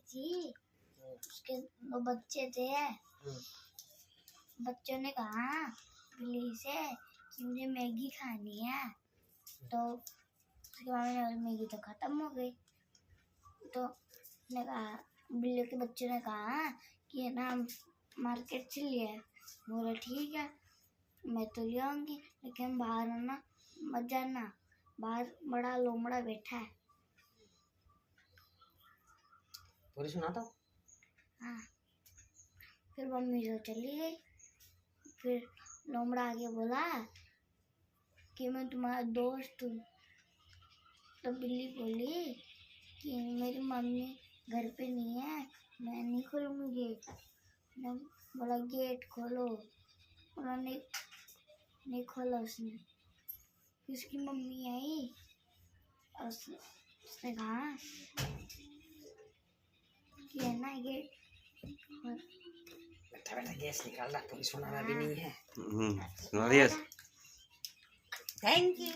थी, उसके 2 बच्चे थे। बच्चों ने कहा बिल्ली से कि मुझे मैगी खानी है, तो उसके बाद में मैगी तो खत्म हो गई। तो ने कहा, बिल्ली के बच्चों ने कहा कि है ना मार्केट चलिए। बोला ठीक है, मैं तो ले आऊंगी, लेकिन बाहर है ना मत जाना, बाहर बड़ा लोमड़ा बैठा है। पूरी सुना तो। हाँ, फिर मम्मी तो चली गई। फिर लोमड़ा आगे बोला कि मैं तुम्हारा दोस्त हूँ। तो बिल्ली बोली कि मेरी मम्मी घर पे नहीं है, मैं नहीं खोलूंगी गेट। मैं बोला गेट खोलो, उन्होंने नहीं खोला। उसकी मम्मी आई और उसने कहा कि है ना गेट बेटा बेटा गैस निकाल रहा, पूरी सुनाना भी नहीं है। सुना दिया। Thank you.